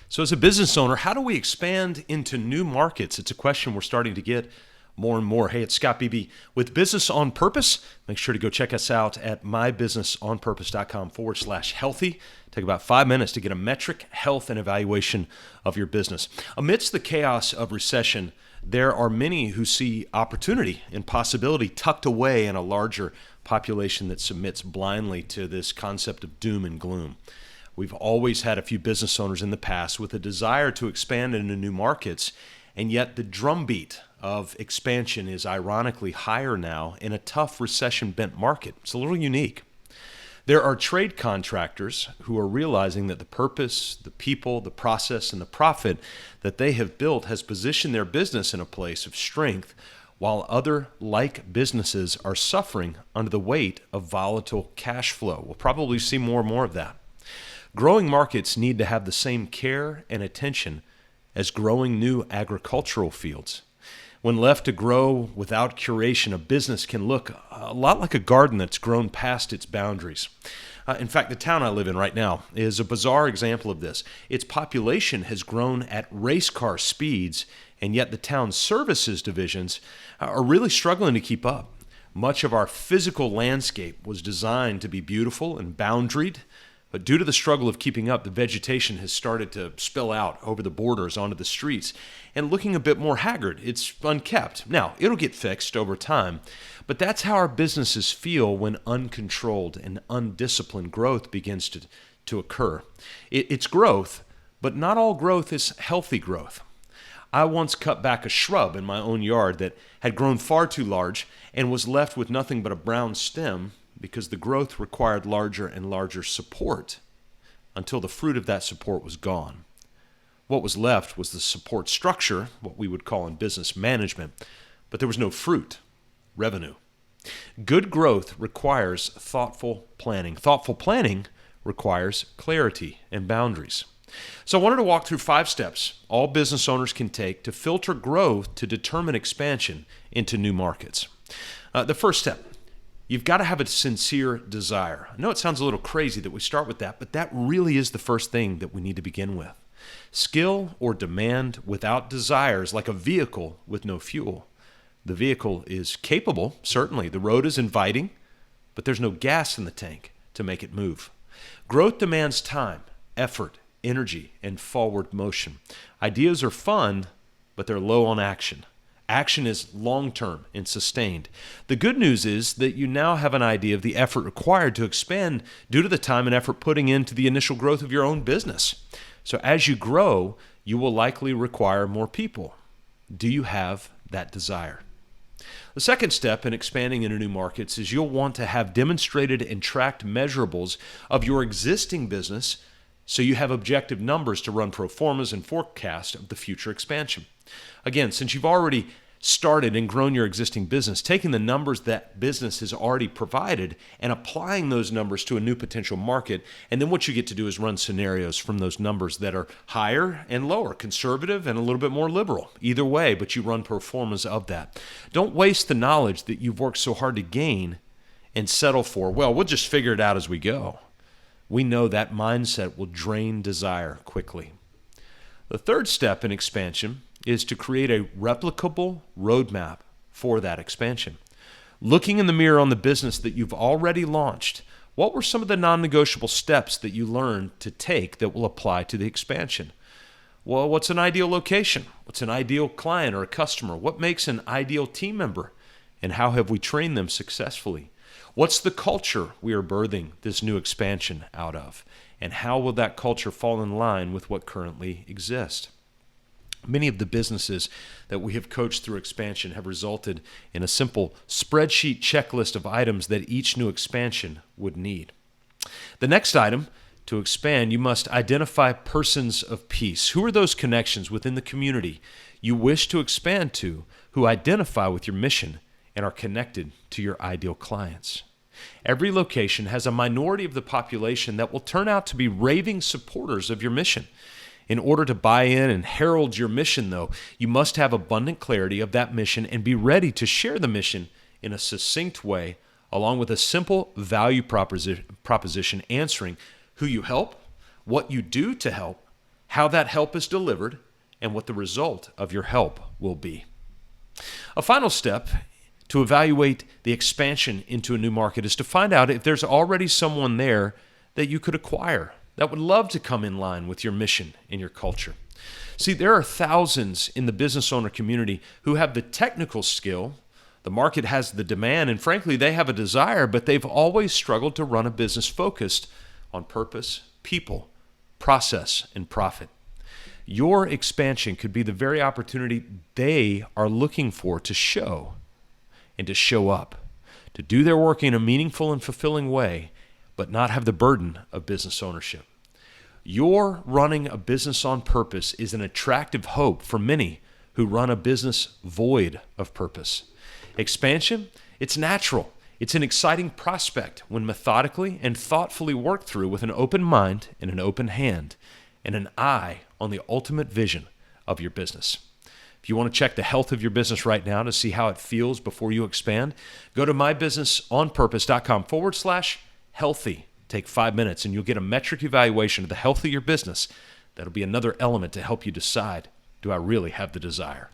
So as a business owner, how do we expand into new markets? It's a question we're starting to get more and more. Hey, it's Scott Beebe with Business on Purpose. Make sure to go check us out at mybusinessonpurpose.com/healthy. Take about 5 minutes to get a metric, health, and evaluation of your business. Amidst the chaos of recession, there are many who see opportunity and possibility tucked away in a larger population that submits blindly to this concept of doom and gloom. We've always had a few business owners in the past with a desire to expand into new markets, and yet the drumbeat of expansion is ironically higher now in a tough recession-bent market. It's a little unique. There are trade contractors who are realizing that the purpose, the people, the process, and the profit that they have built has positioned their business in a place of strength, while other like businesses are suffering under the weight of volatile cash flow. We'll probably see more and more of that. Growing markets need to have the same care and attention as growing new agricultural fields. When left to grow without curation, a business can look a lot like a garden that's grown past its boundaries. In fact, the town I live in right now is a bizarre example of this. Its population has grown at race car speeds, and yet the town's services divisions are really struggling to keep up. Much of our physical landscape was designed to be beautiful and boundaried, but due to the struggle of keeping up, the vegetation has started to spill out over the borders onto the streets and looking a bit more haggard. It's unkept. Now, it'll get fixed over time, but that's how our businesses feel when uncontrolled and undisciplined growth begins to occur. It's growth, but not all growth is healthy growth. I once cut back a shrub in my own yard that had grown far too large and was left with nothing but a brown stem because the growth required larger and larger support until the fruit of that support was gone. What was left was the support structure, what we would call in business management, but there was no fruit, revenue. Good growth requires thoughtful planning. Thoughtful planning requires clarity and boundaries. So I wanted to walk through 5 steps all business owners can take to filter growth to determine expansion into new markets. The first step, you've got to have a sincere desire. I know it sounds a little crazy that we start with that, but that really is the first thing that we need to begin with. Skill or demand without desire is like a vehicle with no fuel. The vehicle is capable, certainly. The road is inviting, but there's no gas in the tank to make it move. Growth demands time, effort, energy, and forward motion. Ideas are fun, but they're low on action. Action is long-term and sustained. The good news is that you now have an idea of the effort required to expand due to the time and effort putting into the initial growth of your own business. So as you grow, you will likely require more people. Do you have that desire? The second step in expanding into new markets is you'll want to have demonstrated and tracked measurables of your existing business so you have objective numbers to run pro formas and forecast of the future expansion. Again, since you've already started and grown your existing business, taking the numbers that business has already provided and applying those numbers to a new potential market, and then what you get to do is run scenarios from those numbers that are higher and lower, conservative and a little bit more liberal. Either way, but you run pro formas of that. Don't waste the knowledge that you've worked so hard to gain and settle for, well, we'll just figure it out as we go. We know that mindset will drain desire quickly. The third step in expansion is to create a replicable roadmap for that expansion. Looking in the mirror on the business that you've already launched, what were some of the non-negotiable steps that you learned to take that will apply to the expansion? Well, what's an ideal location? What's an ideal client or a customer? What makes an ideal team member? And how have we trained them successfully? What's the culture we are birthing this new expansion out of? And how will that culture fall in line with what currently exists? Many of the businesses that we have coached through expansion have resulted in a simple spreadsheet checklist of items that each new expansion would need. The next item, to expand, you must identify persons of peace. Who are those connections within the community you wish to expand to who identify with your mission and are connected to your ideal clients? Every location has a minority of the population that will turn out to be raving supporters of your mission. In order to buy in and herald your mission, though, you must have abundant clarity of that mission and be ready to share the mission in a succinct way, along with a simple value proposition answering who you help, what you do to help, how that help is delivered, and what the result of your help will be. A final step to evaluate the expansion into a new market is to find out if there's already someone there that you could acquire that would love to come in line with your mission and your culture. See, there are thousands in the business owner community who have the technical skill, the market has the demand, and frankly, they have a desire, but they've always struggled to run a business focused on purpose, people, process, and profit. Your expansion could be the very opportunity they are looking for to show and to show up, to do their work in a meaningful and fulfilling way, but not have the burden of business ownership. Your running a business on purpose is an attractive hope for many who run a business void of purpose. Expansion, it's natural. It's an exciting prospect when methodically and thoughtfully worked through with an open mind and an open hand and an eye on the ultimate vision of your business. If you want to check the health of your business right now to see how it feels before you expand, go to mybusinessonpurpose.com/healthy. Take 5 minutes and you'll get a metric evaluation of the health of your business. That'll be another element to help you decide, do I really have the desire